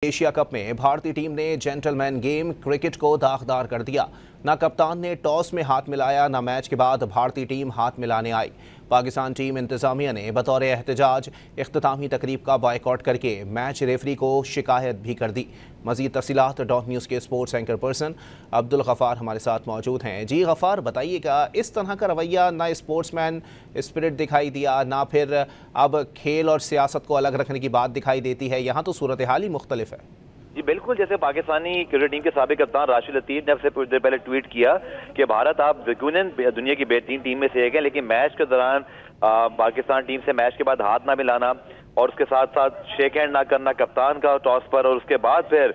Asia cup में भारतीय team ने जेंटलमैन गेम क्रिकेट को दागदार कर दिया। ना कप्तान ने टॉस में हाथ मिलाया, ना मैच के बाद भारतीय टीम हाथ मिलाने आई। पाकिस्तान टीम इंतजामिया ने बतौर एहतजाज इख्तितामी तकरीब का बॉयकॉट करके मैच रेफरी को शिकायत भी कर दी। मज़ीद तफसीलात डॉट न्यूज़ के sports anchor person Abdul Ghaffar हमारे साथ मौजूद हैं। जी गफ़ार, बताइएगा, इस तरह का रवैया ना स्पोर्ट्समैन स्पिरिट दिखाई दिया, ना फिर अब खेल और सियासत को अलग रखने की बात दिखाई देती है। यहाँ तो सूरत हाल ही मुख्तलिफ है। जी बिल्कुल, जैसे पाकिस्तानी क्रिकेट टीम के साबिक कप्तान राशिद लतीफ़ ने सबसे कुछ देर पहले ट्वीट किया कि भारत आप यकीनन दुनिया की बेहतरीन टीम में से एक है, लेकिन मैच के दौरान पाकिस्तान टीम से मैच के बाद हाथ ना मिलाना और उसके साथ साथ शेक हैंड ना करना कप्तान का टॉस पर, और उसके बाद फिर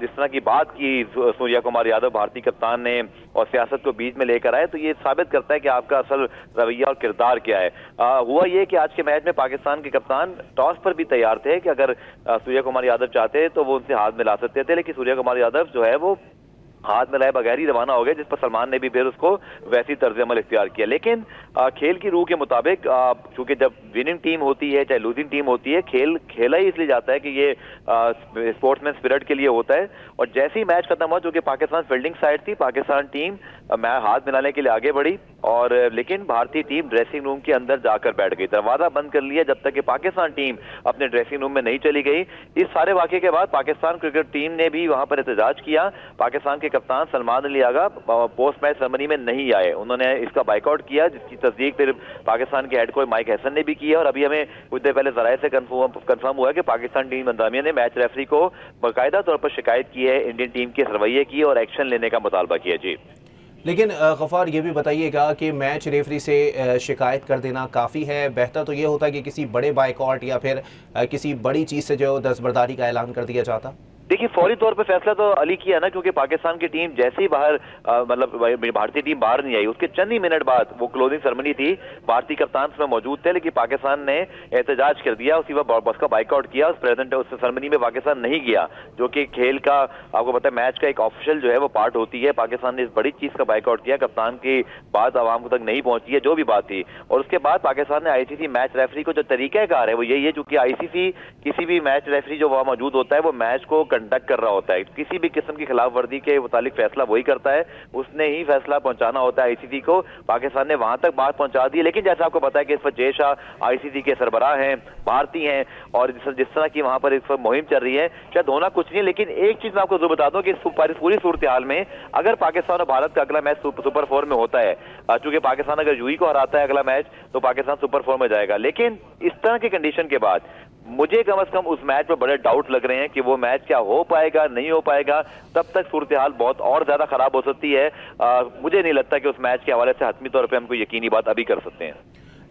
जिस तरह की बात की सूर्या कुमार यादव भारतीय कप्तान ने और सियासत को बीच में लेकर आए, तो ये साबित करता है कि आपका असल रवैया और किरदार क्या है। हुआ ये कि आज के मैच में पाकिस्तान के कप्तान टॉस पर भी तैयार थे कि अगर सूर्या कुमार यादव चाहते तो वो उनसे हाथ मिला सकते थे, लेकिन सूर्या कुमार यादव जो है वो हाथ मिलाए बगैर ही रवाना हो गए, जिस पर सलमान ने भी फिर उसको वैसी तर्ज अमल इख्तियार किया। लेकिन खेल की रूह के मुताबिक क्योंकि जब विनिंग टीम होती है चाहे लूजिंग टीम होती है, खेल खेला ही इसलिए जाता है कि ये स्पोर्ट्समैन स्पिरिट के लिए होता है। और जैसे ही मैच खत्म हुआ, जो कि पाकिस्तान फील्डिंग साइड थी, पाकिस्तान टीम हाथ मिलाने के लिए आगे बढ़ी और लेकिन भारतीय टीम ड्रेसिंग रूम के अंदर जाकर बैठ गई, दरवाजा बंद कर लिया जब तक कि पाकिस्तान टीम अपने ड्रेसिंग रूम में नहीं चली गई। इस सारे वाकये के बाद पाकिस्तान क्रिकेट टीम ने भी वहां पर एहतजाज किया। पाकिस्तान के कप्तान Salman Ali Agha post match ceremony में नहीं आए, उन्होंने इसका बाइकआउट किया, जिसकी तस्दीक फिर पाकिस्तान के हेड कोच माइक हसन ने भी किया। और अभी हमें कुछ देर पहले जराये से कंफर्म हुआ कि पाकिस्तान टीम इंतजामिया ने मैच रेफरी को बाकायदा तौर पर शिकायत की है, इंडियन टीम के रवैये की और एक्शन लेने का मुतालबा किया। जी लेकिन गफ़ार, ये भी बताइएगा कि मैच रेफरी से शिकायत कर देना काफ़ी है? बेहतर तो ये होता है कि किसी बड़े बाइकआउट या फिर किसी बड़ी चीज़ से जो दस्तबरदारी का ऐलान कर दिया जाता। देखिए, फौरी तौर पे फैसला तो अली किया ना, क्योंकि पाकिस्तान की टीम जैसे ही बाहर मतलब भारतीय टीम बाहर नहीं आई, उसके चंद ही मिनट बाद वो क्लोजिंग सेरेमनी थी, भारतीय कप्तान उसमें मौजूद थे, लेकिन पाकिस्तान ने एहतजाज कर दिया, उसी वक्त बस का बाइकआउट किया। उस प्रेजेंट उस सेरेमनी में पाकिस्तान नहीं गया, जो कि खेल का आपको पता है मैच का एक ऑफिशियल जो है वो पार्ट होती है। पाकिस्तान ने इस बड़ी चीज का बाइकआउट किया, कप्तान की बात आवाम तक नहीं पहुंची है, जो भी बात थी। और उसके बाद पाकिस्तान ने आईसीसी मैच रेफरी को जो तरीकाकार है वो यही है, चूंकि आईसीसी किसी भी मैच रेफरी जो वहां मौजूद होता है वो मैच को कंडक्ट कर रहा होता है, किसी भी किस्म की खिलाफ वर्दी के मुतालिक फैसला वही करता है, उसने ही फैसला पहुंचाना होता है आईसीसी को। पाकिस्तान ने वहां तक बात पहुंचा दी, लेकिन जैसा आपको पता है कि इस वक्त जय शाह आईसीसी के सरबराह हैं, भारतीय हैं, और जिस तरह की वहां पर इस वक्त मुहिम चल रही है, शायद होना कुछ नहीं है। लेकिन एक चीज मैं आपको जरूर बता दूं कि पूरी सूरत हाल में अगर पाकिस्तान और भारत का अगला मैच सुपर 4 में होता है, चूंकि पाकिस्तान अगर यूएई को हराता है अगला मैच, तो पाकिस्तान सुपर 4 में जाएगा। लेकिन इस तरह की कंडीशन के बाद मुझे कम से कम उस मैच पर बड़े डाउट लग रहे हैं कि वो मैच क्या हो पाएगा नहीं हो पाएगा। तब तक सूरत हाल बहुत और ज्यादा खराब हो सकती है। मुझे नहीं लगता कि उस मैच के हवाले से हतमी तौर पे हम कोई यकीनी बात अभी कर सकते हैं।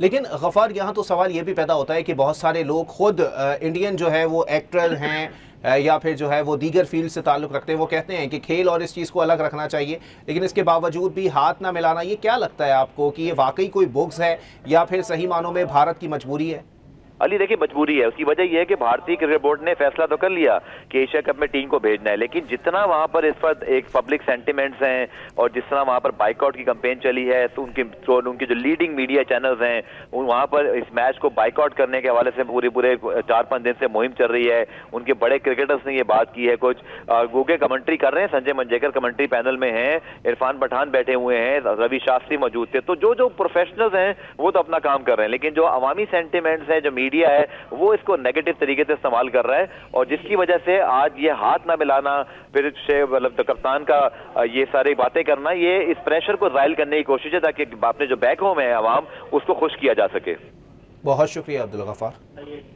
लेकिन गफ़ार, यहाँ तो सवाल ये भी पैदा होता है कि बहुत सारे लोग खुद इंडियन जो है वो एक्टर हैं या फिर जो है वो दीगर फील्ड से ताल्लुक़ रखते हैं, वो कहते हैं कि खेल और इस चीज़ को अलग रखना चाहिए, लेकिन इसके बावजूद भी हाथ ना मिलाना। ये क्या लगता है आपको कि ये वाकई कोई बुग्स है या फिर सही मानों में भारत की मजबूरी है? अली देखिए, मजबूरी है। उसकी वजह यह है कि भारतीय क्रिकेट बोर्ड ने फैसला तो कर लिया कि एशिया कप में टीम को भेजना है, लेकिन जितना वहां पर इस वक्त एक पब्लिक सेंटिमेंट्स हैं और जिस तरह वहां पर बाइकआउट की कैंपेन चली है, तो उनके जो लीडिंग मीडिया चैनल्स हैं वहां पर इस मैच को बाइकआउट करने के हवाले से पूरे 4-5 दिन से मुहिम चल रही है। उनके बड़े क्रिकेटर्स ने ये बात की है, कुछ गूगे कमेंट्री कर रहे हैं, संजय मंजेकर कमेंट्री पैनल में हैं, इरफान पठान बैठे हुए हैं, रवि शास्त्री मौजूद थे। तो जो प्रोफेशनल्स हैं वो तो अपना काम कर रहे हैं, लेकिन जो अवामी सेंटिमेंट्स हैं, जो मीडिया है, वो इसको नेगेटिव तरीके से इस्तेमाल कर रहा है, और जिसकी वजह से आज ये हाथ ना मिलाना, फिर मतलब कप्तान का ये सारी बातें करना, ये इस प्रेशर को जाहिल करने की कोशिश है ताकि अपने जो बैक होम है अवाम, उसको खुश किया जा सके। बहुत शुक्रिया अब्दुल गफ्फार।